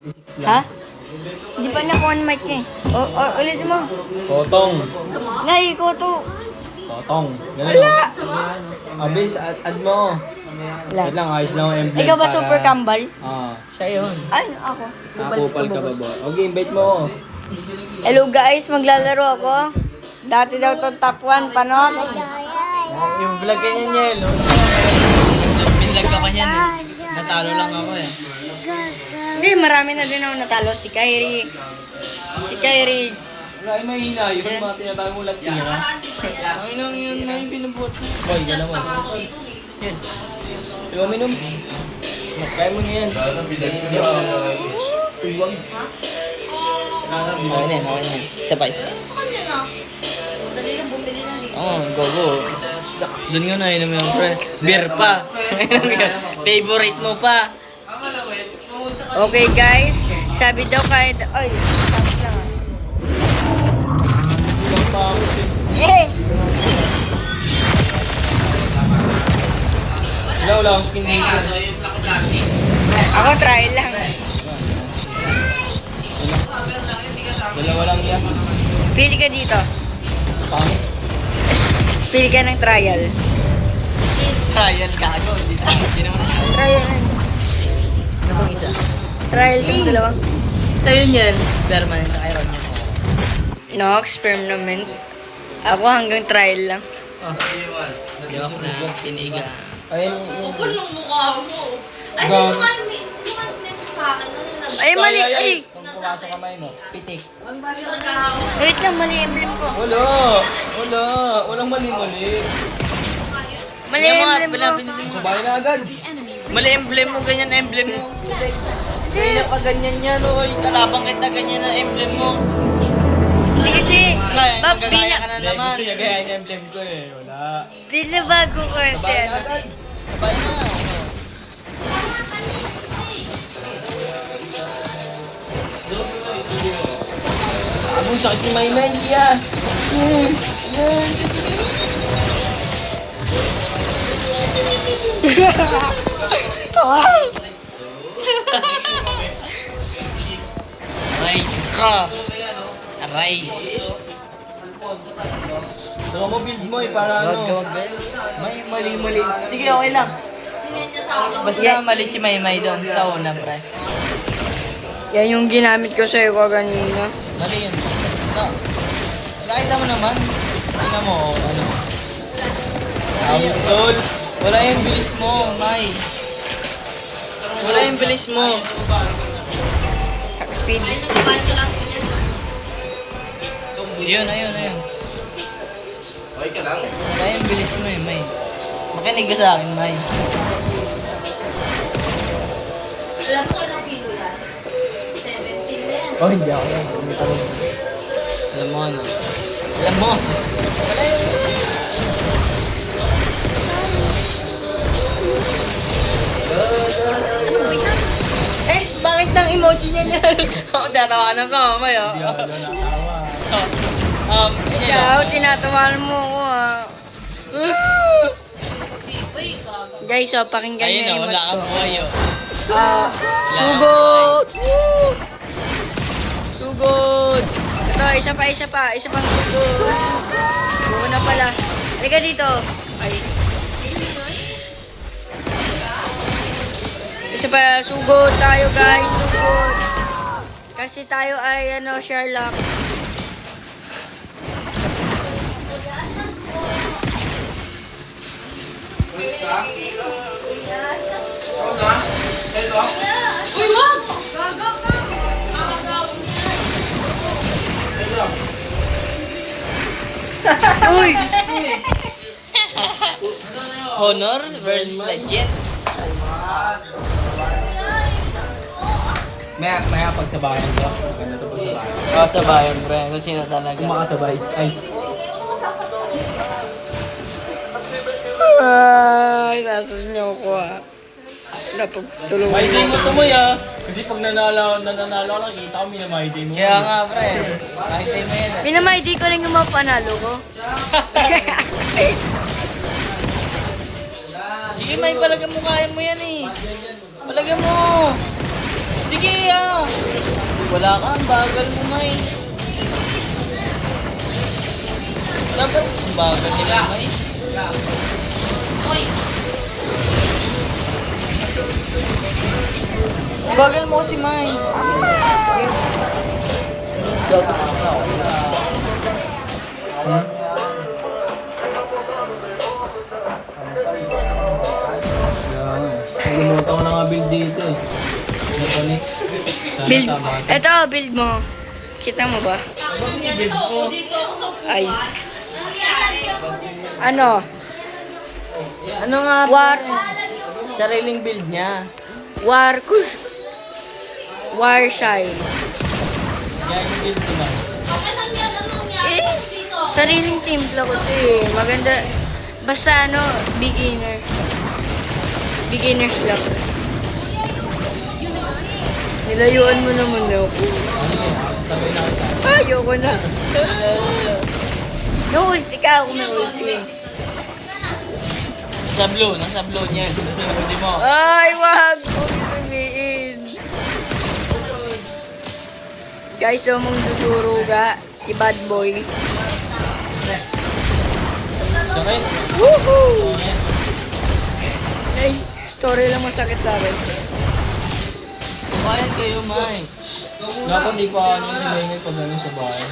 Ha? Di pa na on mic eh. Ulit mo. Kotong. Ngay ko to. Kotong. Ganun. Wala. Abis, add mo. Wala. Wait lang, ayos lang ang emblem. Ikaw ba para- super kambal? Siya yun. Ay, ako. Nakapupal ka ba ba? Okay, invite mo. Hello guys, maglalaro ako. Dati daw to top 1, panon. Yung vlog kanya niya, no? Pinlag ako niyan eh. Natalo lang ako eh. Hindi, marami na din ako natalo. Si Kyrie. Wala, ay mahina. Yung mga tinatawag mo latira. Ay nang yun, may binubuhat mo. Boy, yan naman. Yan. Yung uminom. Kaya mo na yan. Iwag. Okay na yan. Sabay. Oo, go. Doon nga na, inom yung pre. Beer pa. Favorite mo pa. Okay guys, sabi daw kahit... Ay, sabi lang ah. Ilang pa ako siya. Eh! Wala akong skin dito. Ako try lang. Dalawa lang yan. Pili ka dito. Pangit. Pili ka ng trial. Trial gago. Hindi naman. Trial. Ano itong isa? Trial itong dalawa. Sa'yo yan. Permanent na iron niya. No, experiment. Ako hanggang trial lang. Joke lang. Siniga. Ayun, Kupal ng mukha mo. Ay, sino man sinento sa akin? Ay, mali! Ay! Kung pumasok kamay mo, pitik. Yung nagkahawak. Wait lang, mali emblem ko. Wala. Walang mali-mali. Mali Yung mga emblem ko. Sabay na agad. Mali emblem mo, ganyan emblem mo. Kaya pa ganyan yan, oy. Kalabang kita ganyan ang emblem mo. Hindi kasi, Kaya, Bob, magagaya ka na Hindi, naman. gusto niya gayahin yung emblem ko eh. Wala. binabago ko kasi Sabay na ano. agad. Sabay na. Abong sakit ni Maymay, yan. Aray ka. Aray. So, mo build mo eh, para ano. May mali-mali. Sige, okay lang. Sinento sa akin. Basta mali si Maymay doon sa una, pre. Yan yung ginamit ko sa'yo kanina. Mali yun. No. Nakita mo naman. Tingnan mo, ano. Tol. Wala yung bilis mo, May. Wala yung bilis mo. Speed. Ay, nakabahan ko lang. Ayun. Wala yung bilis mo eh, May. Makinig ka sa akin, May. Alam mo ilang kilo yan? 17 na yan. Oh, hindi ako yan. Hindi ako. Alam mo ano? Alam mo? Wala yung... Eh, bakit ang emoji niya niya? Ako, tatawanan ko, May, oh. Hindi ako natawa. Ikaw, tinatawanan mo ako ah. Uy, gago. Guys, oh, pakinggan Ayun niyo na, yung wala emote kang ko. buhay, oh. Sugod! Woo! Sugod! Ito, isa pang sugod. Buo na pala. Halika dito. Ay. Isa pa, sugod tayo guys. Sugod. Kasi tayo ay Sherlock. Uy, wag! Gaga ka! Makagawin yan. Uy! Honor versus legend. Maya pagsabayan ko. Maganda to pagsabayan. Oh, sabayan, pre. Kung sino talaga. Kung makasabay. Ay. Ay, nasas niyo ko ah. Napagtulungan May day mo. mo tumoy ah. Kasi pag nanalo lang, kita ko minamay day mo. Kaya nga, pre. Nakita mo yan, eh. Minamay, di ko lang yung mga panalo ko. Sige, may palagam mo, kaya mo yan, eh. Palagam mo. Sige, ah! Wala ka, ang bagal mo, May. Dapat ang bagal nila, May. Uy! Bagal mo si May. Nalimutan ko na nga build dito eh. Mechanics. Sana Build. tama. Ito, build mo. Kita mo ba? Dito ako sa puwan. Ay. Ano nangyari? Ano? Ano nga War. Sariling build niya. War kush. War side. Yan yung build ko na. Ano nangyari Eh, dito? sariling timpla ko to eh. Maganda. Basta ano, beginner. Beginners lang. Nilayuan mo naman ako. Ano yun? Sabi na kita. Ayoko na. No ulti ka, ako may ulti. Nasa blue niya. Hindi mo. Ay, wag! Huwag sabihin. Guys, so mong duduruga, si bad boy. Sakit? Woohoo! Oo yan. Ay, sorry lang masakit sa akin. Subayan kayo, May. Dapat di pa ano yung nilay pag ano sa bahay.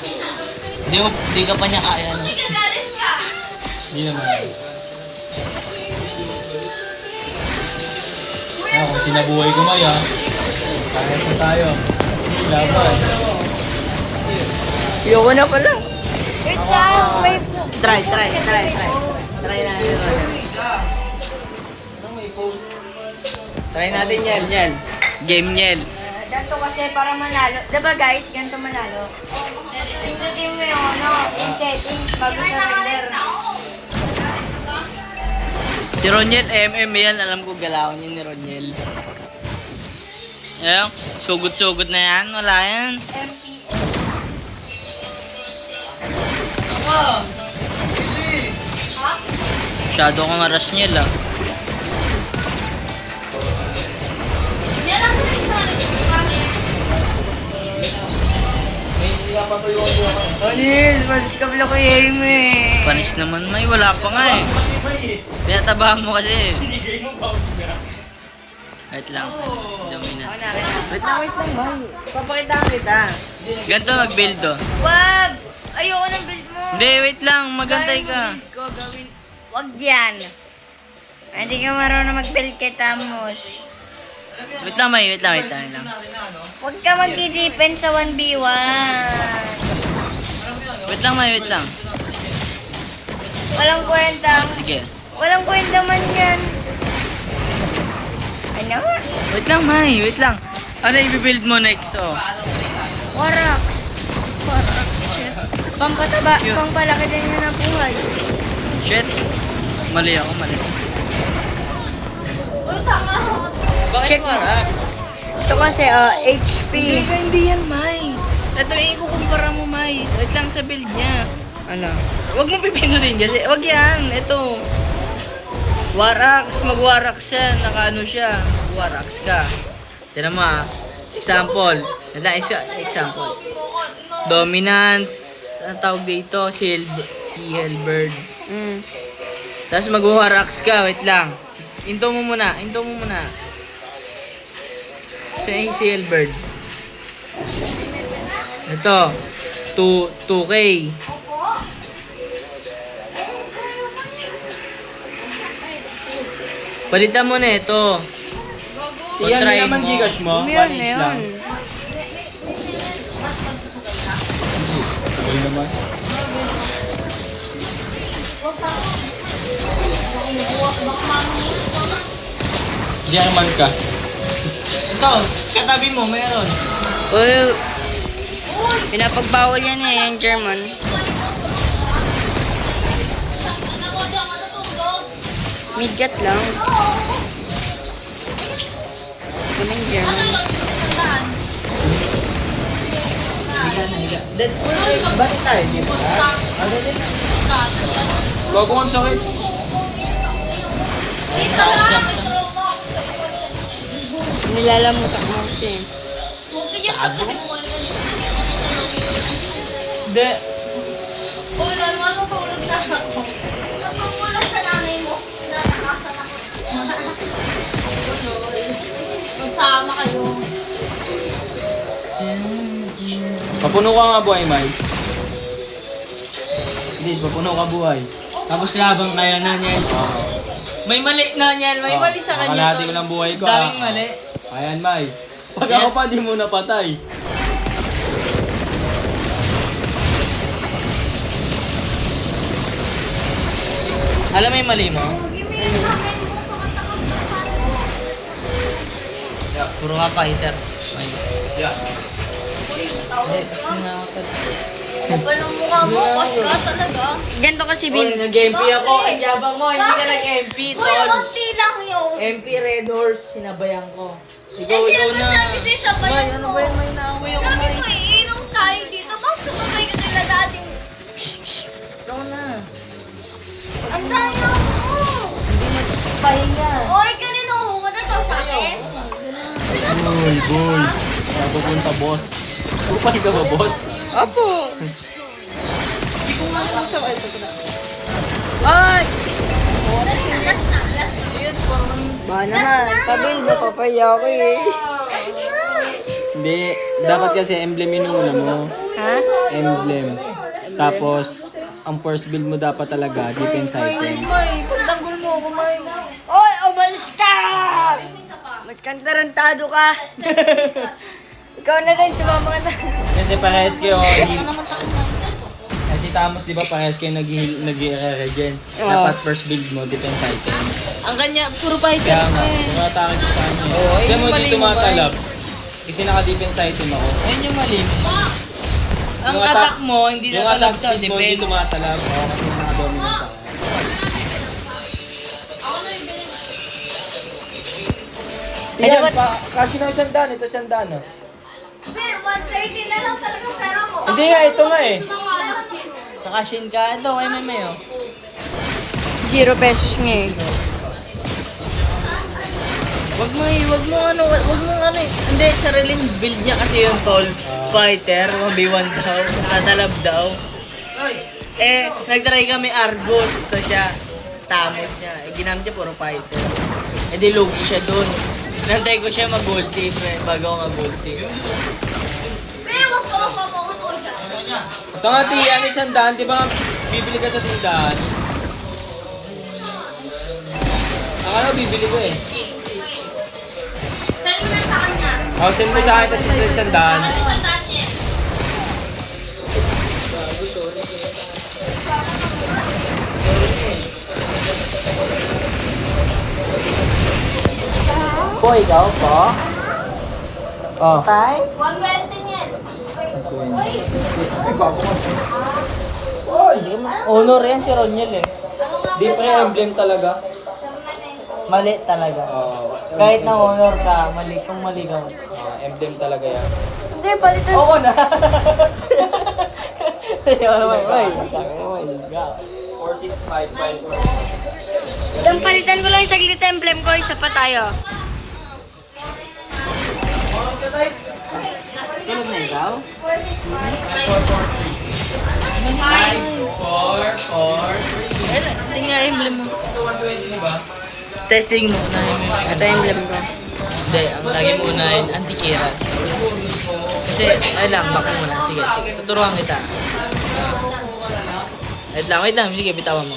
Di ka pa niya kaya, no? Nagagalit ka. Hindi naman. Kung sinabuhay ko Maya, kaya na tayo. Laban. Ayoko na pala. Wait lang, may... Try natin. Try natin yan. Game yan. Ganito kasi para manalo. Diba guys, ganito manalo. Pindutin mo yung ano, yung settings bago surrender. Si Roniel, MM yan. Alam ko galawan yun ni Roniel. Ayun, sugot-sugot na yan. Wala yan. Masyado kang aras niya lang. Yan ang Olil, malis ka pala ko yung eh. Panis naman, May. Wala pa nga eh. Pinatabahan mo kasi. Wait lang. Dominant. Wait lang, May. Papakita kita. Ganito mag-build to. Wag! Ayoko ng build mo. Hindi, wait lang. Magantay ka. Build ko, gawin. Wag yan. Hindi ka marunong mag-build kay Tamos. Wait lang, May. Wait lang. Huwag ka mag-defense sa 1v1. Wait lang, May. Wait lang. Walang kwenta. Sige. Walang kwenta man yan. Ano? Wait lang, May. Wait lang. Ano i-build mo next, oh? Warax. Shit. Pampataba, pampalaki din yun ang buhay. Shit. Mali ako, mali. Uy, sama. Check mo. Ito kasi, HP. Hindi yan, May. Ito yung ikukumpara mo, May. Wait lang sa build niya. Ano? Huwag mo pipindutin kasi. Huwag yan. Ito. Warax. Mag-warax yan. Nakaano siya. Warax ka. Tira mo ah. Example. Ito example. Dominance. Ang tawag dito. Si Hellbird. Tapos mag-warax ka. Wait lang. Into mo muna. Siya yung si Hellbird. Ito. 2K. Palitan mo na ito. Iyan Kontrahin naman mo. Gcash mo, 1 each lang. Okay naman. Diyan naman ka. Ito, katabi mo, meron. Uy, pinapagbawal yan eh, yung German. Ako dyan, matutulog. Midgat lang. Kaming German. Saan? Higa na, higa. Bakit tayo dito? Bago ang sakit. Dito lang, may tulong mo. Nilalamot ako kasi. Bigyan sa sabi mo. Hindi. Ulan, matutulog na ako. Napag-ulan sa nanay mo. Natakasan ako. Magsama kayo. Papuno ka nga buhay, Mike. Hindi, papuno ka buhay. Tapos labang kayo na niyan. May mali na niyan. May mali sa kanya. Kalahati ko lang buhay ko. Daming mali. Ayan, Mike. Pag ako pa, di mo napatay. Alam mo yung mali mo? Puro ka fighter. Yeah. Kapal ng mukha mo, paska talaga. Ganto kasi Oy, Bin. nag-MP ako. Ang yabang mo, hindi ka nag-MP, Uy, tol. konti lang yun. MP Red Horse, sinabayan ko. Ikaw, Kasi ikaw naman na. sabi sa'yo, sabay May, mo. ano ba yun? May naaway ako, Sabi May. ko, iinom tayo dito. Bakit sumabay ka nila dating? Ikaw na. Ang dami ako. Pahinga. Oy, kanino mo na to sa akin? Sinutok Boy, kita, boy. diba? Napupunta, boss. Upay ka ba, boss? Opo. Ay! Last na. Ba naman, pabil ba papaya ako eh. Hindi. Dapat kasi emblem inuna mo. Ha? Emblem. Tapos, ang first build mo dapat talaga, defense item. May, pagtanggol mo ako, May. Oy, umalis ka! Magkantarantado ka. Ikaw na din, sumama ka na. Kasi parehas kayo, kasi Tamos, di ba, parehas kayo nag-regen. Dapat first build mo, defense item. Ang kanya, puro fighter. Kaya nga, tumatake ko sa kanya. Oo, Kaya yung mo mali di mo ba tumatalab. Kasi naka-defense item ako. Ayun yung mali mo. Ang Yung attack mo, hindi Yung natalab attack sa speed mo, hindi defense. tumatalab. Oo, kasi naka-dominant ako. Ako na yung bilhin. Ay, Yan, dapat- kasi na isang daan. Ito isang daan. Oh. Bill, 130 na lang talaga pera ko. Hindi nga, ito nga eh. Sa cashin ka, ito kay Meme oh. 0 pesos nga eh. Wag mo ano eh. Hindi, sariling build niya kasi yung tol. Fighter, 1v1 daw. Tatalab daw. Eh, nagtry kami Argos. Ito siya. Tamos niya. Eh, ginamit niya puro fighter. Eh, di lugi siya dun. Nantay ko siya mag-gold team bago ako mag-gold team. Bill, wag ka mapapakot ko dyan. Ito nga, tiyan, isang daan. Di ba nga, bibili ka sa tindahan? Akala ko bibili ko eh. Send mo na sa kanya. O, tin mo sa akin at sa isang daan. Ano sa dati? Po, ikaw po? Oh. 120 yan. Honor yan si Roniel eh. Di pa yung emblem talaga. Mali talaga. Oh, Kahit na honor ka, mali kung mali ka. emblem talaga yan. Hindi, palitan. Oo na. Ay, 4655. Lang palitan ko lang yung saglit emblem ko, isa pa tayo. tulog na ikaw? 4, 4, Eh, hindi nga emblem mo. 120 ba? Testing mo na yung Ito yung emblem ko. Hindi, ang lagi mo unahin, antikiras. Kasi, ay lang, baka muna. Sige, tuturuan kita. Wait lang, sige, bitawan mo.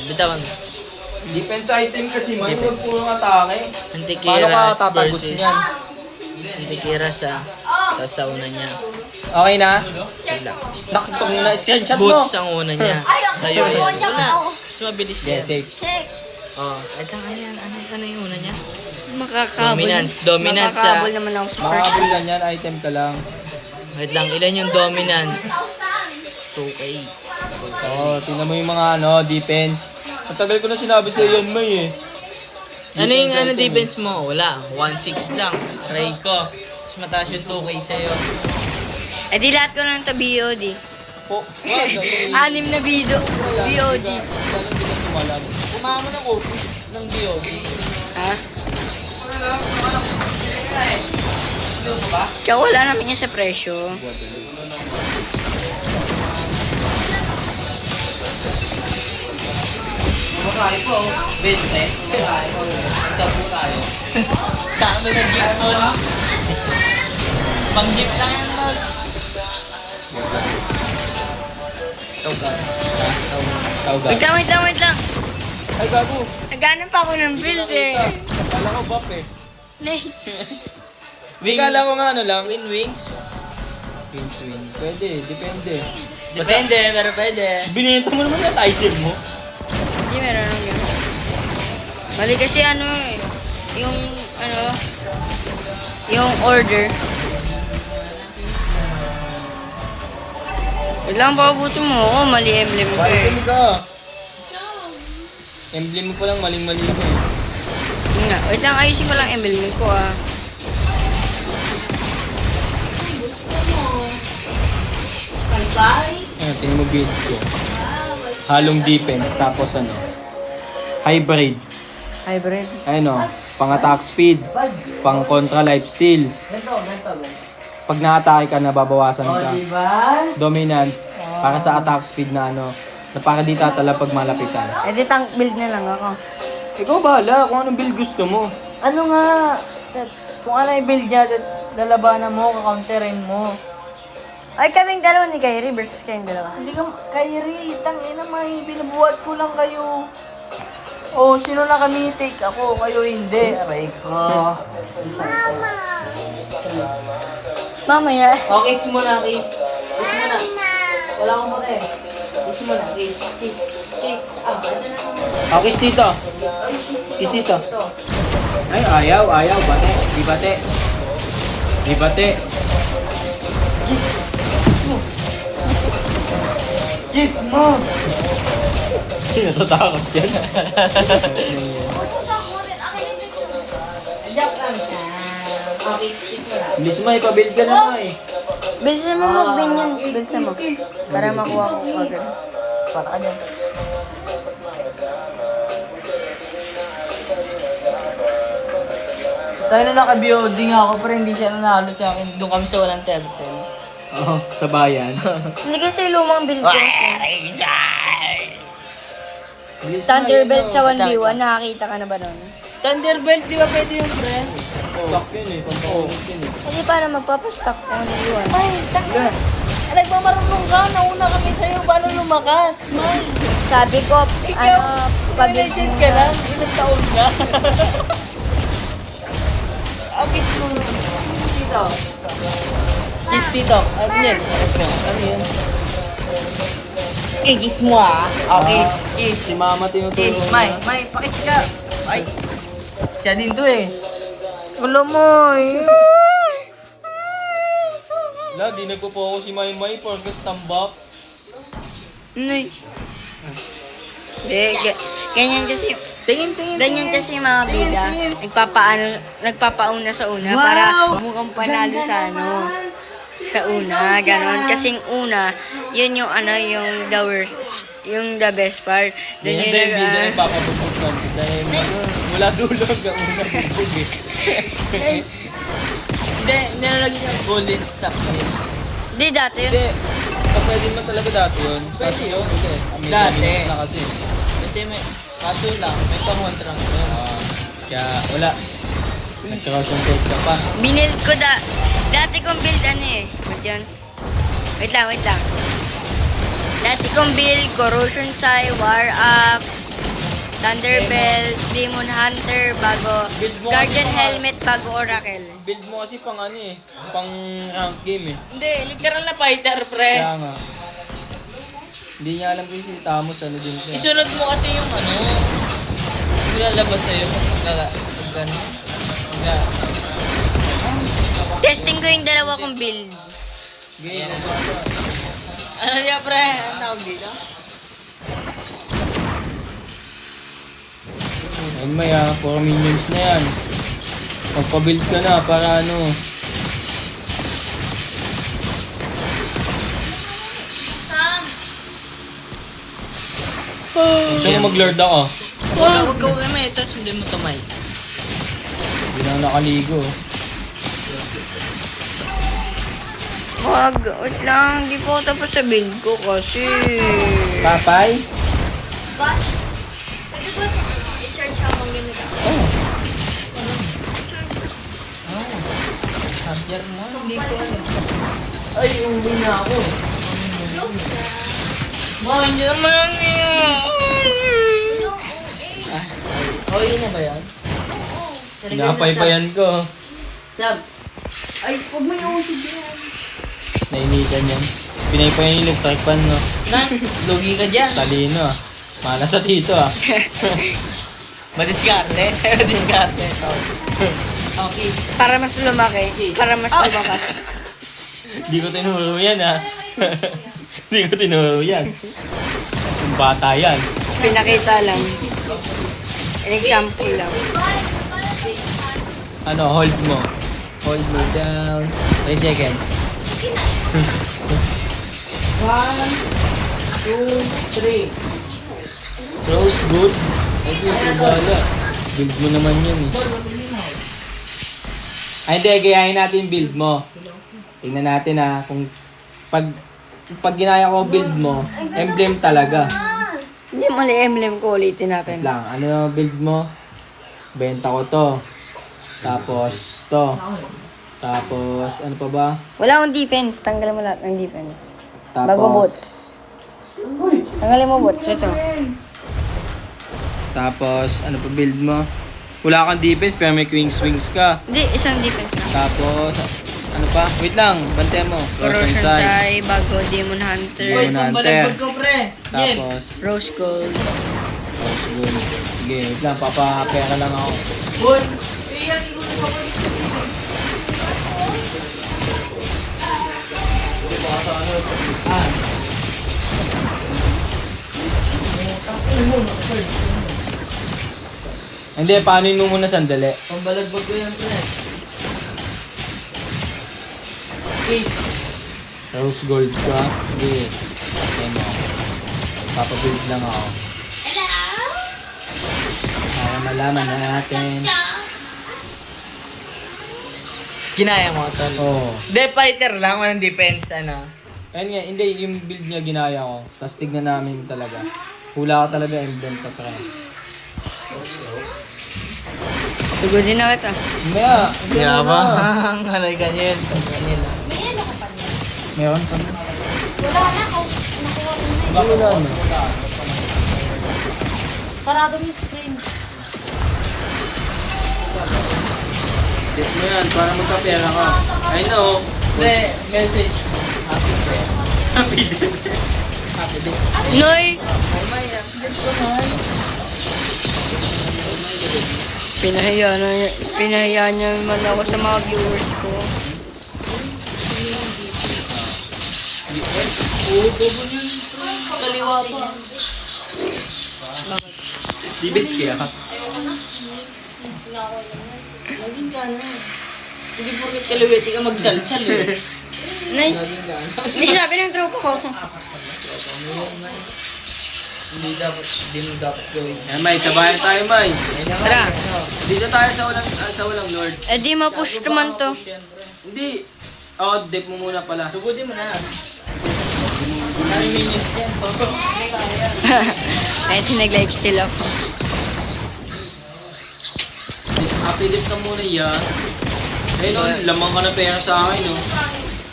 Defense item kasi man, huwag puro atake. Antikiras Paano ka tatagos versus niyan? antikiras sa una niya. Okay na? Wait lang. Nakitong na screenshot mo. Boots ang una niya. Ay, ang Sa'yo kukuha yan. niya Una, ako. mas mabilis Yeah, yan. safe. Check. Oh, ito ayan. Ano yung una niya? Makakabol. Dominance sa... Makakabol naman ako sa first. Makakabili ka niyan, item ka lang. Wait lang, ilan yung dominance? 2K. Oo, tingnan mo yung mga defense. Ang tagal ko na sinabi sa iyo yan, May eh. Ano yung item defense mo? Wala, 1.6 lang. Try ko. Mas mataas yung 2K sa'yo. Eh di lahat ko lang ito BOD. Po, wag. 6 na BOD. Kumahan mo ng OP ng BOD. Ha? Tsaka wala naman niya sa presyo. Kumakain po. 20. Kumakain po. Sabu tayo. Sa amin na jeep mo, no? Pang jeep lang yan, tol. Tawag. Wait lang. Ay, gago. Naghanap pa ako ng build eh. Kala ko buff eh. Kala ko nga ano lang. Wings. Win. Pwede, depende. Depende, pero pwede. Binenta mo naman yung item mo. Hindi, meron lang yun. Mali kasi ano eh. Yung order. Kailangan pa abutin mo. Oo, mali emblem ko eh. Item ka. Emblem mo pa lang maling-mali mo eh. Yun nga. Wait lang, ayusin ko lang emblem ko ah. Ayun, tingin mo build ko. Halong defense, tapos ano. Hybrid. Hybrid. Ayun o. Pang-attack speed. Pang-contra lifesteal. Pag na-atake ka, nababawasan ka. Dominance. Para sa attack speed na ano. Na para di tatala pag malapitan. Eh di tank build na lang ako. Ikaw bahala kung anong build gusto mo. Ano nga? Kung ano yung build niya, lalabanan mo, kakounterin mo. Ay, kaming dalawa ni Kyrie versus kayong dalawa. Hindi ka, Kyrie, tangina may binubuhat ko lang kayo. Oh, sino na kami take? Ako, kayo hindi. Aray ko. Mamaya. Oh, kiss mo na, kiss. Kiss mo na. Wala akong muna eh. Kiss mo na, kiss. Kiss. Ah, Oh, kiss dito. Kiss dito. Ay, ayaw. Bate. Di bate. kiss. Kiss mo. Hindi natatakot yan. Joke lang siya. Oh, kiss mo na. Bilis mo, ipabuild ka na mo eh. Bilisan mo mag-minions. Bilisan mo. Para makuha ko agad. Para ka dyan. Tayo na naka-BOD nga ako pero hindi siya nanalo sa akin. Doon kami sa walang turtle. Oo, sa bayan. Hindi kasi lumang build ko. Bilis mo, Thunderbelt yun, sa oh. 1v1. Nakakita ka na ba nun? Thunderbelt, di ba pwede yung friend? Stock yun eh, pampakulit yun eh. Kasi paano magpapastock ng 1v1? Ay, tanga. Nagmamarunong ka, nauna kami sa'yo. Paano lumakas, man? Sabi ko, Ikaw, pag-legend legend ka lang. Ilang taon na. Kiss mo. Dito. Kiss dito. Ano yun? Ano yun? Kiss mo ah. Okay, kiss. Si mama tinuturo Kiss. niya. May, pakis ka. Ay. Siya din to eh. Ulo mo eh. Wala, di nagpo-focus si Maymay porkat tambak. Nay. Hindi, ganyan kasi, Tingin. ganyan kasi yung mga bida. Nagpapauna sa una Wow! para mukhang panalo sa ano. Sa una, ganon. Kasing una, yun yung ano, yung the worst, yung the best part. Doon Yan yun ba yung video yung papabubog lang? Dahil wala dulo hanggang unang bubog eh. Hindi, nilalagyan yung golden stop ngayon. Di dati yun. Hindi, pwede man talaga dati yun. Pwede yun. Kasi, Dati. na kasi. Kasi may, kaso lang, may pangontrang yun. Kaya wala. Nag-corruption test ka pa. Binild ko dati kong build ano eh. Ba't yun? Wait lang. Dati kong build, Corrosion Sai, War Axe, Thunderbelt, Demon Hunter, bago Build mo Guardian kasi mga- Helmet, bago Oracle. Build mo kasi pang ano eh. Pang rank game eh. Hindi, literal na fighter, pre. Kaya nga. Hindi niya alam kung si Tamos ano din siya. Isunod mo kasi yung ano, yung lalabas sa'yo. Gano'n. Testing ko yung dalawa kong build. Ayan na. Ano niya, pre? Ang tawag dito? Ayun may 4 minions na yan. Magpa-build ka na para ano. Sam! Gusto mo mag-lord ako? Huwag ka may ito, sundin mo to, Mike. Hindi na nakaligo. Wait lang, hindi po tapos sa build ko kasi. Papay? But, pwede ba i-charge habang gamit ako? Charger mo? Hindi ko alam. Ay, umuwi na ako. Joke na. Bakit niya naman yun? Yung OA. Oh, yun na ba yan? Napaypayan ko. Sab, Nainitan yan. Pinaypayan yung electric fan, no? na, lugi ka dyan. Talino, ah. Mana sa tito, ah. Madiskarte. Madiskarte. Okay. Para mas lumaki. Para mas lumakas. Di ko tinuro yan, ah. Di ko tinuro yan. Yung bata yan. Pinakita lang. An example lang. Ano, hold mo. Hold mo down. 3 seconds. 1, 2, 3. Close, good. Ay, di ko bala. Build mo naman yun, eh. Ay, hindi. Gayahin natin yung build mo. Tingnan natin, ha. Kung pag ginaya ko build mo, emblem talaga. Hindi mali emblem ko, ulitin natin. Wait lang. Ano yung build mo? Benta ko to. Tapos, to. Tapos, ano pa ba? Wala akong defense. Tanggalin mo lahat ng defense. Tapos, Bago bots. Tanggalin mo bots. Ito. Tapos, ano pa build mo? Wala kang defense, pero may queen swings ka. Hindi, isang defense lang. Tapos, ano pa? Wait lang, bante mo. Corrosion Side. Sai, bago Demon Hunter, Demon Hunter. Pambalagbag ko, pre. Yen. Tapos, Rose Gold. Rose Gold. Sige, wait lang, papapera lang ako. Boy. Hindi, paano mo muna sandali? Pambalagbag ko yan, pre. Peace. Rose Gold ka. Sige. Ayan mo. Papabuild lang ako. Hello? Para malaman natin. Ginaya mo, tol. Oo. De fighter lang, walang defense, ano. Ayun nga, hindi, yung build niya ginaya ko. Tapos tignan namin talaga. Hula ko talaga emblem pa sa kanya. Sugodin na kita. Maya, Yabang. Halay ganyan. Ganyan lang. May ano ka pa niya? meron pa na. Wala na ako. Nakuha ko na eh. Bakit na ano? Sarado mo yung screen. Set mo yan, para magkapera ka. I know. De, message. Happy day. Happy day. Noy! Pinahiya niya naman ako sa mga viewers ko. Oo, bobo yun. Kaliwa pa. Libits kaya ka. Laging ka na. Hindi porket kaliwete ka magsalsal eh. Nay! Hindi sabi ng tropa ko. Hindi mo dapat gawin. Eh, May, sabayan tayo, May. Tara. Dito tayo sa walang Lord. Eh di ma-push naman to. Hindi. Oh, dip mo muna pala. Sugudin mo na. 9 minutes yan. Ay, nag-live still ako. Happy dip ka muna yan. Eh, no, lamang ka na pera sa akin, no?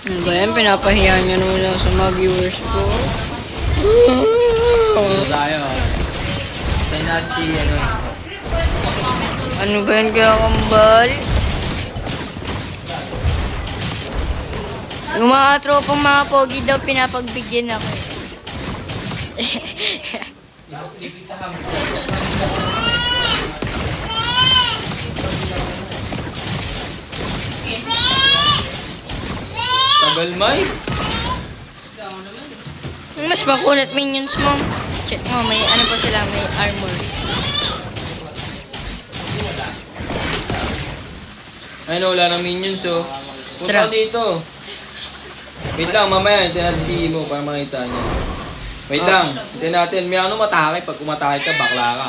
Ano ba yan? Pinapahiya niya naman ako sa mga viewers ko. Dito tayo. Tayo natin si, ano. Ano ba yan kaya kambal? Yung mga tropang mga pogi daw pinapagbigyan ako. Tagal, May. Mas makunat minions mo. Check mo, may ano pa sila, may armor. Ay, no, wala ng minions, so. Punta Tara. dito. Wait lang, mamaya, hintayin natin si Imo para makita niya. Wait lang, hintayin natin. May ano matake, pag kumatake ka, bakla ka.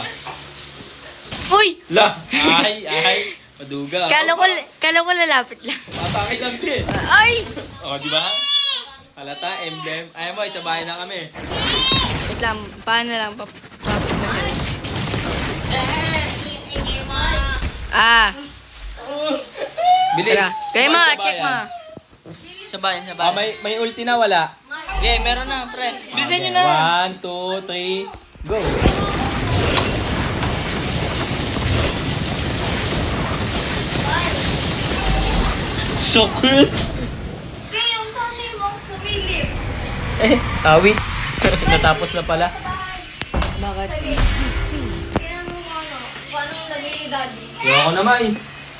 Uy! La! Ay! Maduga. Kala ko lalapit lang. Atake lang din. Ay! O, di ba? Halata, emblem. Ayaw mo, isa bahay na kami. Wait lang, paano lang? Papit na lang. Ah, Bilis. tara. Kaya Sabay, mga, sabayan. check mo. Sabayan, Ah, sabayan. may ulti na wala. Okay, meron na, pre. Bilisan nyo na. 1, 2, 3, go. Sakit! Kaya yung sabi mong sumilip. Awit. Natapos na pala. Bakit? Sige. Tingnan mo ano. Paano lagay ni Daddy? Ayoko naman.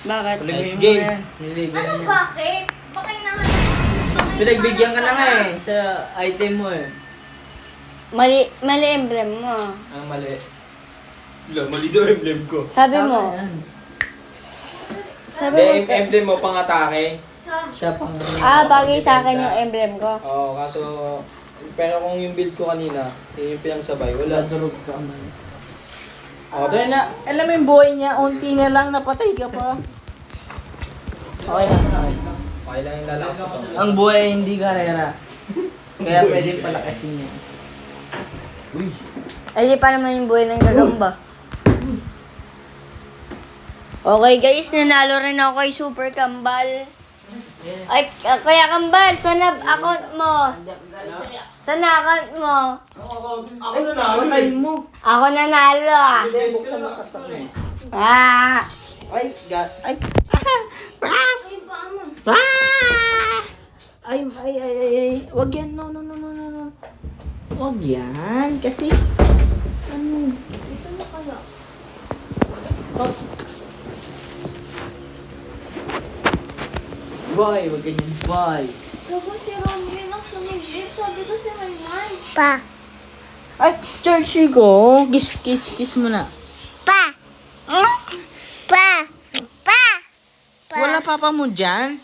Bakit? Nice game. Ano bakit? Bakit naman? Pinagbigyan ka na nga eh, sa item mo eh. Mali emblem mo. Ang mali. Mali daw emblem ko. Sabi mo. Sabi mo. Emblem mo pang atake. Siya pang... Bagay sa akin yung emblem ko. Oo, kaso... Pero kung yung build ko kanina, yung pinagsabay, wala. Durog ka man. Oh, Doon na, alam mo yung buhay niya, unti na lang, napatay ka pa. Okay lang, okay. Okay lang yung lalakas ito. Ang buhay hindi karera. Kaya pwede palakasin niya. Ay, di pa naman yung buhay ng gagamba. Okay guys, nanalo rin ako kay Super Kambals. Ay, kaya Kambal, sana account mo. Sana account mo. Ako na na. Patay mo. Ako nanalo ah. Buksan mo sa sakit. Ah! Ay, ay. Ay, ba mo? Ay. Wag yan, no. Wag yan, kasi... Ano? Ito na kaya. Boy, wag ganyan, boy. Gago si Romeo lang sumilip. Sabi ko si Rayman. Ay, Churchy ko. Kiss mo na. Wala papa mo dyan?